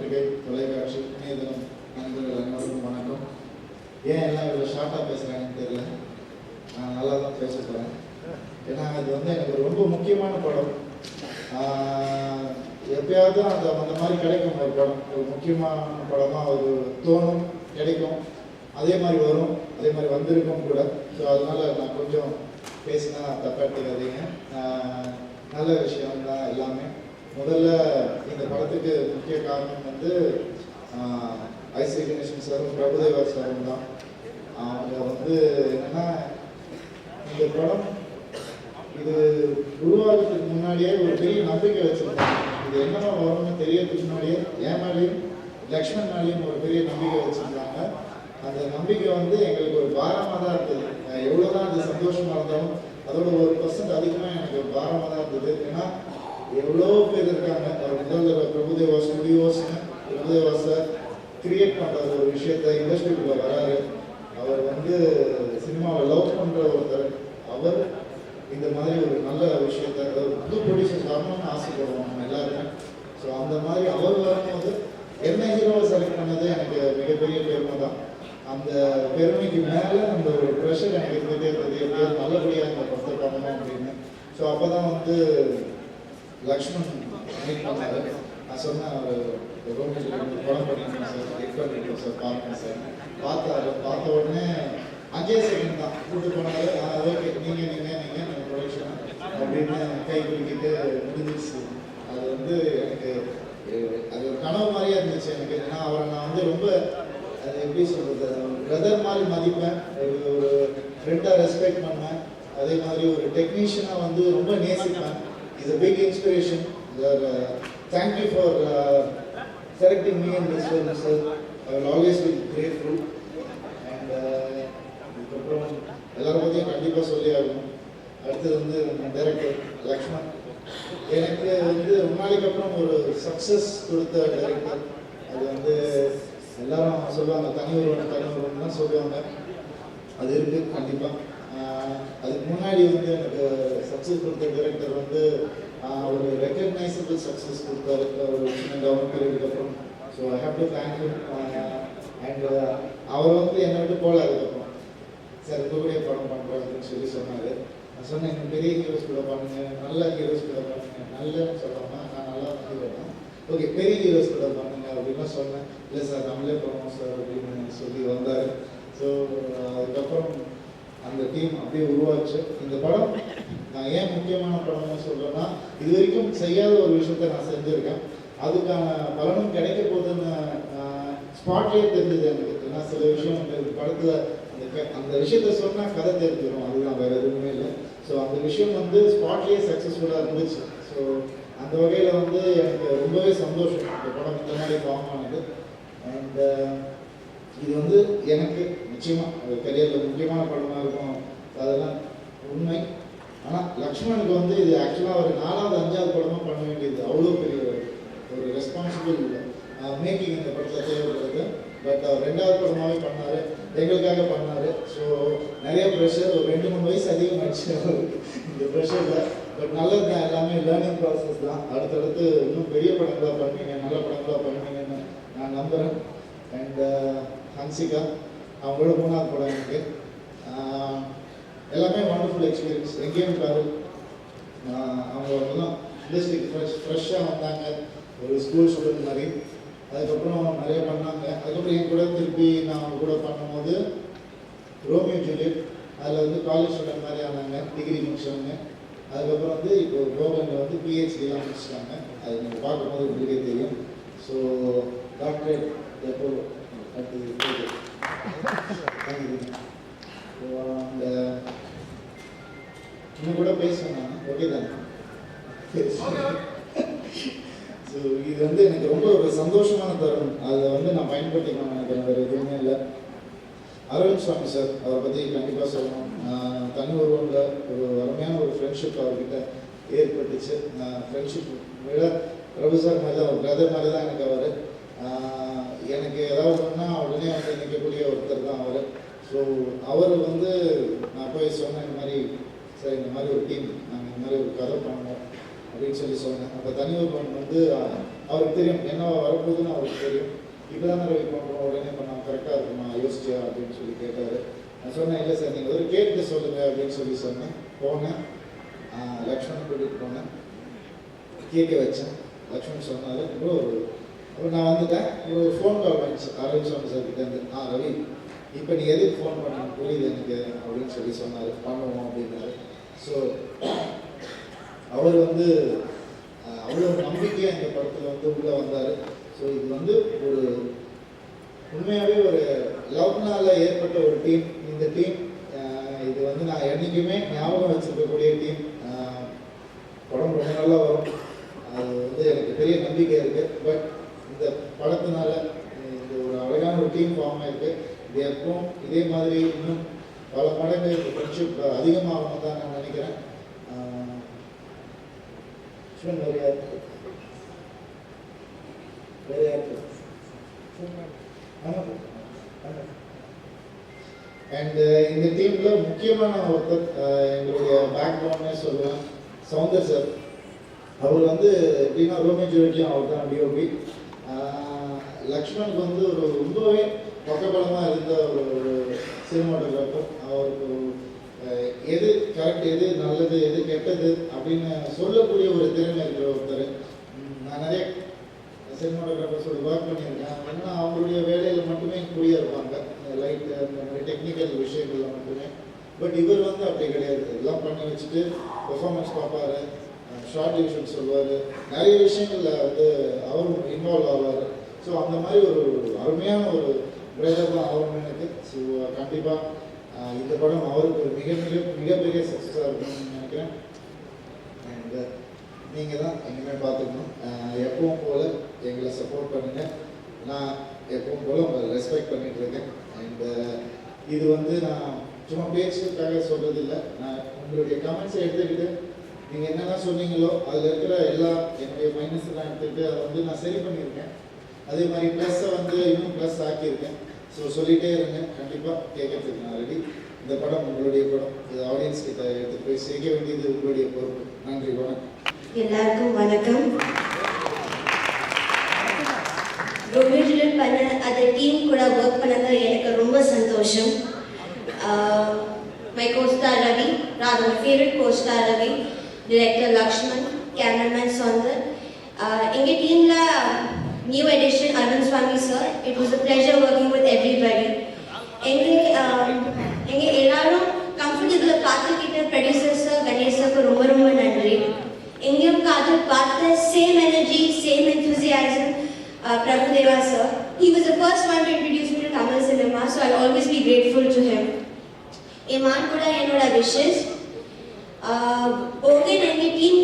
பத்திரிகை, தொலைக்காட்சி, இணையதளம் நண்பர்கள் அனைவருக்கும் வணக்கம். ஏன் எல்லாம் இவ்வளோ ஷார்ட்டாக பேசுகிறாங்கன்னு தெரியல. நான் நல்லா தான் பேச போகிறேன். ஏன்னா இது வந்து எனக்கு ரொம்ப முக்கியமான படம். எப்பயாவது அந்த மாதிரி கிடைக்கும் ஒரு படம், ஒரு முக்கியமான படமாக ஒரு தோணும், கிடைக்கும், அதே மாதிரி வரும், அதே மாதிரி வந்திருக்கும் கூட. ஸோ அதனால் நான் கொஞ்சம் பேசினா தப்பாட்டிக்காதீங்க. நல்ல விஷயம் தான் எல்லாமே. முதல்ல இந்த படத்துக்கு முக்கிய காரணம் வந்து ஐசி கணேசன் சாரும் பிரபுதேவா சாரும் தான். அவங்க வந்து என்னன்னா, இந்த படம் இது உருவாகிறதுக்கு முன்னாடியே ஒரு பெரிய நம்பிக்கை வச்சுருந்தாங்க. இது என்னென்ன வரும்னு தெரியறதுக்கு முன்னாடியே என் மேலேயும் லக்ஷ்மண் மேலேயும் ஒரு பெரிய நம்பிக்கை வச்சுருந்தாங்க. அந்த நம்பிக்கை வந்து எங்களுக்கு ஒரு பாரமாக தான் இருந்தது. எவ்வளோதான் அது சந்தோஷமாக இருந்தாலும் அதோட 1% அதிகமாக எனக்கு ஒரு பாரமாக தான் இருந்தது. ஏன்னா எவ்வளோ பேர் இருக்காங்க. அவர் முதல்ல பிரபுதேவா ஸ்டுடியோஸ்னு பிரபுதேவா சார் கிரியேட் பண்ணுற ஒரு விஷயத்த இண்டஸ்ட்ரிக்குள்ளே வராரு. அவர் வந்து சினிமாவை லவ் பண்ணுற ஒருத்தர். அவர் இந்த மாதிரி ஒரு நல்ல விஷயத்த புது ப்ரொடியூசர்ஸ் வரணும்னு ஆசைப்படுவோம் நம்ம எல்லாருமே. ஸோ அந்த மாதிரி அவர் வரும்போது என்ன ஹீரோவை செலக்ட் பண்ணது எனக்கு மிகப்பெரிய பெருமை தான். அந்த பெருமைக்கு மேலே அந்த ஒரு ப்ரெஷர் எனக்கு இருந்துகிட்டே இருந்தது, எப்படியாவது நல்லபடியாக இந்த படத்தை பண்ணணும் அப்படின்னு. ஸோ அப்போ தான் வந்து லக்ஷ்மண் மீட் பண்ணாரு. நான் சொன்னேன், அவர் படம் பண்ணிக்கணும் சார், எட் பண்ணிக்கணும் சார், பார்க்கணும் சார். பார்த்த உடனே 5 செகண்ட் தான் கூட்டு போனாரு. ஓகே, நீங்கள் ப்ரொடக்ஷன் அப்படின்னு கை குலுக்கிட்டு முடிஞ்சிச்சு. அது வந்து எனக்கு அது ஒரு கனவு மாதிரியே இருந்துச்சு எனக்கு. ஏன்னா அவரை நான் வந்து ரொம்ப அது எப்படி சொல்கிறது, பிரதர் மாதிரி மதிப்பேன், ஒரு ஃப்ரெண்டாக ரெஸ்பெக்ட் பண்ணேன். அதே மாதிரி ஒரு டெக்னீஷியனாக வந்து ரொம்ப நேசிப்பேன். Is a big inspiration. Thank you for selecting me in this film, sir. I will always be grateful. And இதுக்கப்புறம் எல்லாரும் பற்றியும் கண்டிப்பாக சொல்லி ஆகணும். அடுத்தது வந்து டைரக்டர் லக்ஷ்மண். எனக்கு வந்து ரொம்ப நாளைக்கு அப்புறம் ஒரு சக்ஸஸ் கொடுத்த டைரக்டர். அது வந்து எல்லாரும் சொல்லுவாங்க, தனி ஒருவன் தான் சொல்லுவாங்க. அது இருக்குது கண்டிப்பாக. அதுக்கு முன்னாடி வந்து எனக்கு சக்ஸஸ் கொடுத்த டைரக்டர் வந்து ஒரு ரெக்கக்னைசபிள் சக்ஸஸ் கொடுத்தாரு ஒரு சின்ன டவுன் பீரியடுக்கு அப்புறம். So I have to thank you. And அவர் வந்து என்னை விட்டு போகல. அதுக்கப்புறம் சார் இருக்கக்கூடிய படம் பண்ணுறோம் அப்படின்னு சொன்னார். நான் சொன்னேன், இன்னும் பெரிய ஹீரோஸ் கூட பண்ணுங்க, நல்ல ஹீரோஸ் கூட பண்ணுங்க. நல்லன்னு சொல்லாமல் நான் நல்லா ஹீரோதான், ஓகே பெரிய ஹீரோஸ் கூட பண்ணுங்க அப்படின்னு சொன்னேன். இல்லை சார் நம்மளே பண்ணுவோம் சார் அப்படின்னு சொல்லி வந்தார். ஸோ அதுக்கப்புறம் அந்த டீம் அப்படியே உருவாச்சு. இந்த படம் நான் ஏன் முக்கியமான படம்னு சொல்கிறேன்னா, இது வரைக்கும் செய்யாத ஒரு விஷயத்த நான் செஞ்சுருக்கேன். அதுக்கான பலனும் கிடைக்க போகுதுன்னு ஸ்பாட்லேயே தெரிஞ்சது எனக்கு. ஏன்னா சில விஷயம் இந்த படத்தில் அந்த விஷயத்த சொன்னால் கதை தெரிஞ்சிடும், அதுதான் வேறு எதுவுமே இல்லை. ஸோ அந்த விஷயம் வந்து ஸ்பாட்லேயே சக்ஸஸ்ஃபுல்லாக இருந்துச்சு. ஸோ அந்த வகையில் வந்து எனக்கு ரொம்பவே சந்தோஷம் இந்த படம் இந்த மாதிரி ஃபார்ம் ஆனது. அண்ட் இது வந்து எனக்கு நிச்சயமாக கரியரில் முக்கியமான படமாக இருக்கும், அதெல்லாம் உண்மை. ஆனால் லக்ஷ்மணுக்கு வந்து இது ஆக்சுவலாக ஒரு 4வது 5வது படமாக பண்ண வேண்டியது. அவ்வளோ பெரிய ஒரு ரெஸ்பான்சிபிள் மேக்கிங் இந்த படத்தில் தேவைப்படுது. பட் அவர் 2வது படமாகவே பண்ணார், எங்களுக்காக பண்ணார். ஸோ நிறைய ப்ரெஷர், ஒரு 2-3 வயசு அதிகமாகிடுச்சு இந்த ப்ரெஷரில். பட் நல்லது தான், எல்லாமே லேர்னிங் ப்ராசஸ் தான். அடுத்தடுத்து இன்னும் பெரிய படங்களாக பண்ணுவீங்க, நல்ல படங்களாக பண்ணுவீங்கன்னு நான் நம்புகிறேன். அண்ட் ஹன்சிகா அவங்களோட 3வது படம் எனக்கு எல்லாமே வண்டர்ஃபுல் எக்ஸ்பீரியன்ஸ். எங்கேயும் ட்ராவல் அவங்க இண்டஸ்ட்ரிக்கு ஃப்ரெஷ்ஷாக வந்தாங்க, ஒரு ஸ்கூல் ஸ்டூடெண்ட் மாதிரி. அதுக்கப்புறம் நிறைய பண்ணாங்க. அதுக்கப்புறம் என் கூட திருப்பி நான் அவங்க கூட பண்ணும்போது ரோமியோ ஜூலியட், அதில் வந்து காலேஜ் ஸ்டூடெண்ட் மாதிரி ஆனாங்க, டிகிரி முடிச்சவங்க. அதுக்கப்புறம் வந்து இப்போ கோகனில் வந்து பிஹெச்டிலாம் முடிச்சிட்டாங்க. அது நீங்கள் பார்க்கும்போது உங்களுக்கே தெரியும். ஸோ டாக்டரேட் எப்போ அடுத்தது அந்த இன்னும் கூட பேசுவேன் நான், ஓகே தானே? ஸோ இது வந்து எனக்கு ரொம்ப ஒரு சந்தோஷமான தருணம். அதை வந்து நான் பயன்படுத்திக்கணும்னு நினைக்கிறேன், வேறு எதுவுமே இல்லை. அரவிந்த் சுவாமி சார், அவரை பற்றி கண்டிப்பாக சொல்லணும். தனி ஒருவனில் ஒரு அருமையான ஒரு ஃப்ரெண்ட்ஷிப் அவர்கிட்ட ஏற்பட்டுச்சு. ஃப்ரெண்ட்ஷிப் விட பிரபு சார் மாதிரி தான், ஒரு பிரதர் மாதிரி தான் எனக்கு அவர். எனக்கு ஏதாவது ஒன்றுனா உடனே வந்து நிற்கக்கூடிய ஒருத்தர் தான் அவர். ஸோ அவர் வந்து நான் போய் சொன்னேன், இந்த மாதிரி சார் இந்த மாதிரி ஒரு டீம் நாங்கள் இந்த மாதிரி ஒரு கதை பண்ணோம் அப்படின்னு சொல்லி சொன்னேன். அப்போ தனி ஒருவன் வந்து அவருக்கு தெரியும் என்ன வரப்போகுதுன்னு அவருக்கு தெரியும். இப்போ தானே ரவி பண்ணுறோம், உடனே பண்ணால் கரெக்டாக இருக்குமா யோசிச்சியா அப்படின்னு சொல்லி கேட்டார். நான் சொன்னேன் இல்லை சார் நீங்கள் ஒரு கேட்டு சொல்லுங்கள் அப்படின்னு சொல்லி சொன்னேன். போனேன், லக்ஷ்மண் கூட்டிகிட்டு போனேன், கேட்க வச்சேன். லக்ஷ்மண் சொன்னார் ப்ரோ அப்புறம் நான் வந்துட்டேன். ஒரு ஃபோன் கால் வந்துச்சு அரவிந்த் சுவாமி சார் கிட்டேருந்து. ரவி இப்போ நீ எதுக்கு ஃபோன் பண்ண புரியுது எனக்கு அப்படின்னு சொல்லி சொன்னார். பண்ணுவோம் அப்படின்னாரு. ஸோ அவர் வந்து அவ்வளோ நம்பிக்கையாக இந்த படத்தில் வந்து உள்ளே வந்தார். ஸோ இது வந்து ஒரு உண்மையாகவே ஒரு லவ்னால ஏற்பட்ட ஒரு டீம். இந்த டீம் இது வந்து நான் என்றைக்குமே ஞாபகம் வச்சுருக்கக்கூடிய டீம். படம் ரொம்ப நல்லா வரும், அது வந்து எனக்கு பெரிய நம்பிக்கை இருக்குது. பட் இந்த படத்தினால இந்த ஒரு அழகான ஒரு டீம் ஃபார்ம் ஆகிருக்கு. இது எப்பவும் இதே மாதிரி இன்னும் பல மடங்கு இந்த ஃப்ரெண்ட்ஷிப் அதிகமாகணும் தான் நான் நினைக்கிறேன். அண்ட் இந்த டீம்ல முக்கியமான ஒருத்தர் எங்களுடைய பேக் போனே சொல்லுவேன், சௌந்தர் சார். அவர் வந்து எப்படின்னா ரோமே ஜோக்கியம் அவர் தான் டிஓபி. லக்ஷ்மணுக்கு வந்து ஒரு ரொம்பவே பக்கபலமாக இருந்த ஒரு சினிமாட்டோகிராஃபர். அவருக்கு எது கரெக்ட், எது நல்லது, எது கெட்டது அப்படின்னு சொல்லக்கூடிய ஒரு திறமை இருக்கிற ஒருத்தர். நான் நிறைய சினிமாட்டோகிராஃபர்ஸோட ஒர்க் பண்ணியிருக்கேன். ஏன்னா அவங்களுடைய வேலையில் மட்டுமே குறியாக இருப்பாங்க, லைட் அந்த மாதிரி டெக்னிக்கல் விஷயங்கள்ல மட்டுமே. பட் இவர் வந்து அப்படி கிடையாது, எல்லாம் பண்ணி வச்சுட்டு பெர்ஃபார்மன்ஸ் பார்ப்பார், ஷார்ட் டிவிஷன் சொல்லுவார், நிறைய விஷயங்களில் வந்து அவரும் இன்வால்வ் ஆவார். ஸோ அந்த மாதிரி ஒரு அருமையான ஒரு பிரதர் தான் அவரும் எனக்கு. ஸோ கண்டிப்பாக இந்த படம் அவருக்கு ஒரு மிகப்பெரிய சக்ஸஸாக இருக்கும்னு நினைக்கிறேன். அண்ட் நீங்கள் தான் எங்கேயுமே பார்த்துக்கணும். எப்பவும் போல் எங்களை சப்போர்ட் பண்ணுங்கள். நான் எப்பவும் போல் உங்களை ரெஸ்பெக்ட் பண்ணிகிட்டு இருக்கேன். அண்ட் இது வந்து நான் சும்மா பேச்சுக்காக சொல்கிறது இல்லை. நான் உங்களுடைய கமெண்ட்ஸை எடுத்துக்கிட்டு நீங்கள் என்னென்ன சொன்னீங்களோ அதில் இருக்கிற எல்லா என்னுடைய மைனஸ்லாம் எடுத்துக்கிட்டு அதை வந்து நான் சரி பண்ணியிருக்கேன். அதே மாதிரி ப்ளஸ்ஸை வந்து இன்னும் ப்ளஸ் ஆக்கியிருக்கேன். ஸோ சொல்லிகிட்டே இருங்க, கண்டிப்பாக கேட்கறதுக்கு நான் ரெடி. இந்த படம் உங்களுடைய படம், இது ஆடியன்ஸ் கிட்ட எடுத்து போய் சேர்க்க வேண்டியது உங்களுடைய பொறுப்பு. நன்றி, வணக்கம். எல்லாருக்கும் வணக்கம். ரோமியோஜில் பண்ண அந்த டீம் கூட ஒர்க் பண்ணது எனக்கு ரொம்ப சந்தோஷம். My co-star Ravi, rather my favorite co-star Ravi, director Lakshman, cameraman Sundar. எங்கள் டீமில் new addition Arvind Swami sir. It was a pleasure working with everybody. எங்க எல்லாரும் கம்ஃபர்டபுளா பார்த்துக்கிட்ட ப்ரொடியூசர் சார் கணேஷ் சாருக்கு ரொம்ப ரொம்ப நன்றி. எங்கேயும் காதல் பார்த்த same energy, same enthusiasm Prabhudeva sir. He was the first one to introduce me to Tamil cinema, so I'll always be grateful to him. Eman kuda enoda wishes. Okay, எங்க team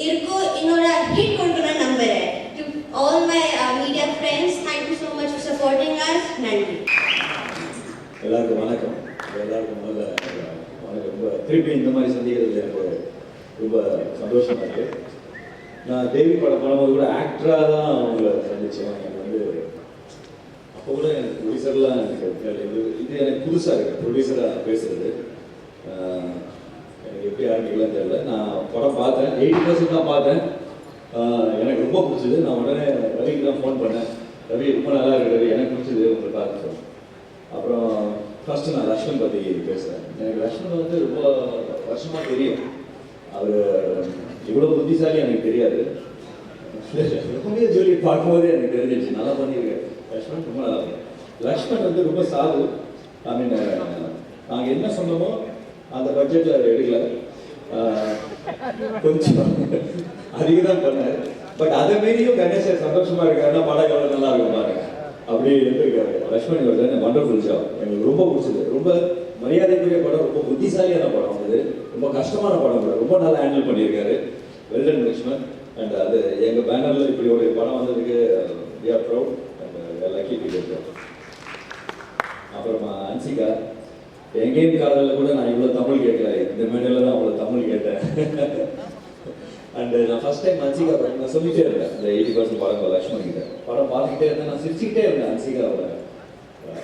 இருக்கோ என்னோட ஹிட் கொண்டுன number. To all my media friends, thank you so much for supporting us. நன்றி. எல்லாருக்கும் வணக்கம். எல்லாருக்கும் முதல்ல வணக்கம். ரொம்ப திருப்பி இந்த மாதிரி சந்திக்கிறது எனக்கு ரொம்ப சந்தோஷமாக இருக்குது. நான் தேவி படம் பண்ணும்போது கூட ஆக்டராக தான் அவங்கள சந்தித்தேன். எனக்கு வந்து அப்போ கூட எனக்கு ப்ரொடியூசர்லாம் எனக்கு இது எனக்கு புதுசாக இருக்குது, ப்ரொடியூசராக பேசுகிறது. எனக்கு எப்படி ஆரம்பிக்கலாம் தெரியல. நான் படம் பார்த்தேன், 80% தான் பார்த்தேன். எனக்கு ரொம்ப பிடிச்சது. நான் உடனே ரவிக்கு தான் ஃபோன் பண்ணேன். ரவி ரொம்ப நல்லா இருக்குது, எனக்கு பிடிச்சது, உங்களுக்கு பார்த்து சொன்னேன். அப்புறம் ஃபஸ்ட்டு நான் லக்ஷ்மண் பற்றி பேசுகிறேன். எனக்கு லக்ஷ்மண் வந்து ரொம்ப வருஷமாக தெரியும். அவர் இவ்வளோ புத்திசாலி எனக்கு தெரியாது. ரொம்பவே சொல்லி பார்க்கும்போதே எனக்கு தெரிஞ்சிச்சு, நல்லா பண்ணியிருக்கேன். லக்ஷ்மண் ரொம்ப நல்லா இருக்கு. லக்ஷ்மண் வந்து ரொம்ப சாது. ஐ மீன் நாங்கள் என்ன சொன்னோமோ அந்த பட்ஜெட்டில் அதை எடுக்கல, கொஞ்சம் அதிகம் தான் பண்ணார். பட் அதை மீறியும் கணேசன் சந்தோஷமாக இருக்காருன்னா படம் எவ்வளோ நல்லா இருக்கும் பாருங்க. அப்படி இருந்திருக்காரு லக்ஷ்மண். இவர் வண்டர்ஃபுல் ஜாப், எங்களுக்கு ரொம்ப பிடிச்சது. ரொம்ப மரியாதைக்குரிய படம், ரொம்ப புத்திசாலியான படம், அது ரொம்ப கஷ்டமான படம் கூட ரொம்ப நல்லா ஹேண்டில் பண்ணியிருக்காரு. வெல்டன் லக்ஷ்மண். அண்ட் அது எங்கள் பேனரில் இப்படி ஒரு படம் வந்ததுக்கு we are proud and we are lucky to get that. அப்புறமா அன்சிகா, எங்கேயும் காதலில் கூட நான் இவ்வளோ தமிழ் கேட்கல, இந்த மேடையில் தான் அவ்வளோ தமிழ் கேட்டேன். அண்ட் நான் ஃபர்ஸ்ட் டைம் அன்சிகா நான் சொல்லிட்டே இருந்தேன் இந்த 80% படம் லக்ஷ்மண் கிட்ட. படம் பார்த்துக்கிட்டே இருந்தேன், நான் சிரிச்சுக்கிட்டே இருந்தேன். அன்சிகாவோட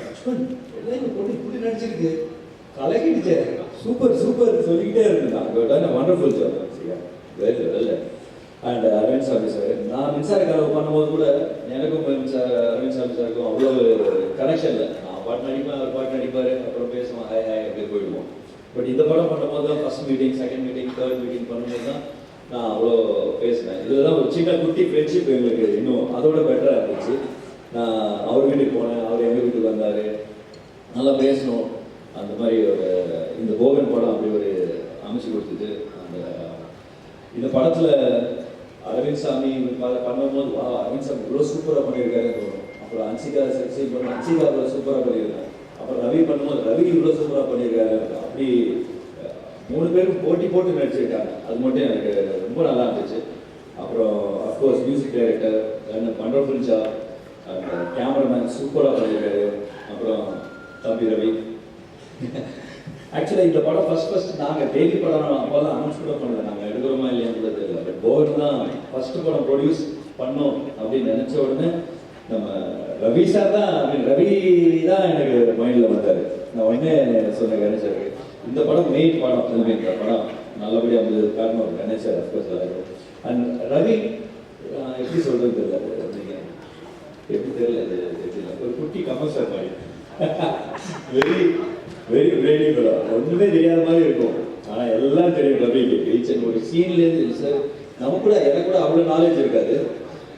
லக்ஷ்மண் எல்லாம் இந்த பொண்ணு இப்படி நடிச்சிருக்கு, கலக்கிடுச்சு, சூப்பர் சூப்பர் சொல்லிக்கிட்டே இருந்தேன். Wonderful job Anshika, well well. And Arvind Swamy sir. நான் மின்சார கனவு பண்ணும்போது கூட எனக்கும் அரவிந்த் சாமி சாருக்கும் அவ்வளோ கனெக்ஷன் இல்லை. நான் பாட்டு நடிப்பேன், அவர் பாட்டு நடிப்பார், அப்புறம் பேசுவோம், ஹாய் ஹாய் அப்படி போயிடுவோம். பட் இந்த படம் பண்ணும்போது தான் first meeting, second meeting, third meeting பண்ணும்போது தான் நான் அவ்வளோ பேசினேன். இதுதான் ஒரு சின்ன குட்டி ஃப்ரெண்ட்ஷிப் எங்களுக்கு இன்னும் அதோட பெட்டராக இருந்துச்சு. நான் அவர் வீட்டுக்கு போனேன், அவர் எங்கள் வீட்டுக்கு வந்தார், நல்லா பேசணும். அந்த மாதிரி ஒரு இந்த போகன் படம் அப்படி ஒரு அமைச்சு கொடுத்தது. இந்த படத்தில் அரவிந்த் சாமி பண்ணும்போது வா அரவிந்த் சாமி இவ்வளோ சூப்பராக பண்ணியிருக்காருன்னு தோணும். அப்புறம் அன்சிகா சக்சஸ் பண்ண அன்சிகா இவ்வளோ சூப்பராக பண்ணியிருக்காங்க. அப்புறம் ரவி பண்ணும்போது ரவி இவ்வளோ சூப்பராக பண்ணியிருக்காரு. அப்படி 3 பேரும் போட்டி போட்டு நடிச்சிருக்காங்க. அது மட்டும் எனக்கு ரொம்ப நல்லா இருந்துச்சு. அப்புறம் of course music director wonderful job, அந்த கேமராமேன் சூப்பராக பண்ணியிருக்காரு. அப்புறம் தம்பி ரவி. ஆக்சுவலாக இந்த படம் ஃபர்ஸ்ட் நாங்கள் டெய்லி படம் அப்போல்லாம் அனௌன்ஸ் கூட பண்ணல, நாங்கள் எடுக்கிறோமா இல்லையான்னு கூட தெரியல. பட் போகன் தான் ஃபர்ஸ்ட் படம் ப்ரொடியூஸ் பண்ணோம் அப்படின்னு நினச்ச உடனே நம்ம ரவி சார் தான், ரவி தான் எனக்கு மைண்டில் வந்தார். நான் உடனே சொன்னேன் கணேசருக்கு, இந்த படம் மெயின் படம், இந்த படம் நல்லபடியாக வந்தது காரணம் கணேசர் அஃப்கோர்ஸ் எல்லாரும். அண்ட் ரவி எப்படி சொல்கிறது தெரியல, நீங்கள் எப்படி தெரியல, தெரியல ஒரு குட்டி கமர்ஷியல் மாதிரி வெரி வெரி பிரெய்னிபுலா, ஒன்றுமே தெரியாத மாதிரி இருக்கும். ஆனால் எல்லாம் தெரியும் ரவிக்கு. ஈச்சன் ஒரு சீன்லேருந்து சார் நமக்கு கூட எனக்கு கூட அவ்வளோ நாலேஜ் இருக்காது.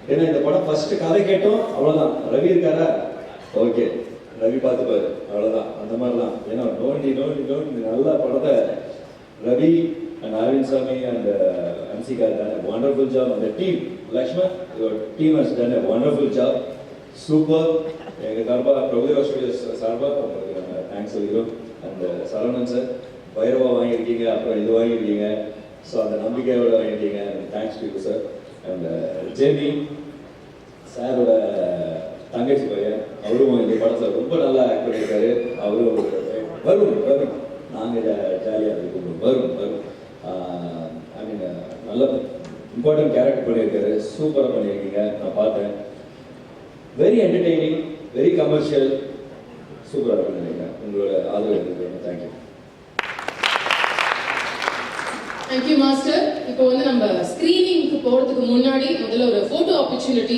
ஏன்னா இந்த படம் ஃபர்ஸ்ட் கதை கேட்டோம், அவ்வளோதான். ரவி இருக்காரா, ஓகே ரவி பார்த்துப்பாரு, அவ்வளோதான். அந்த மாதிரி தான். ஏன்னா நோண்டி நல்ல படத்தை Ravi and Arvind Swamy and Anshika done a wonderful job. அந்த team Lakshman, your team has done a wonderful job. Super. எங்கள் சார்பாக பிரபுதேவா ஸ்டுடியோஸ் சார்பாக உங்களுக்கு நாங்கள் தேங்க்ஸ் சொல்லிக்கிறோம். அண்ட் சரவணன் சார் பைரவா வாங்கியிருக்கீங்க, அப்புறம் இது வாங்கியிருக்கீங்க. ஸோ அந்த நம்பிக்கையோட வாங்கியிருக்கீங்க. Thanks to you sir. And JP சாரோட தங்கச்சி பையன், அவரும் இந்த படத்தில் ரொம்ப நல்லா ஆக்ட் பண்ணியிருக்காரு. அவரும் வரும் நாங்கள் ஜாலியாக இருக்கோம். வரும் ஐ மீன் நல்ல இம்பார்ட்டன்ட் கேரக்டர் பண்ணியிருக்காரு. சூப்பராக பண்ணியிருக்கீங்க, நான் பார்த்தேன். வெரி என்டர்டெய்னிங், வெரி கமர்ஷியல், சூப்பராக பண்ணியிருக்கேன். உங்களோட ஆதரவு எனக்கு. தேங்க்யூ. Thank you master. இப்போ வந்து நம்ம ஸ்கிரீனிங்க்கு போகிறதுக்கு முன்னாடி முதல்ல ஒரு ஃபோட்டோ ஆப்பர்ச்சுனிட்டி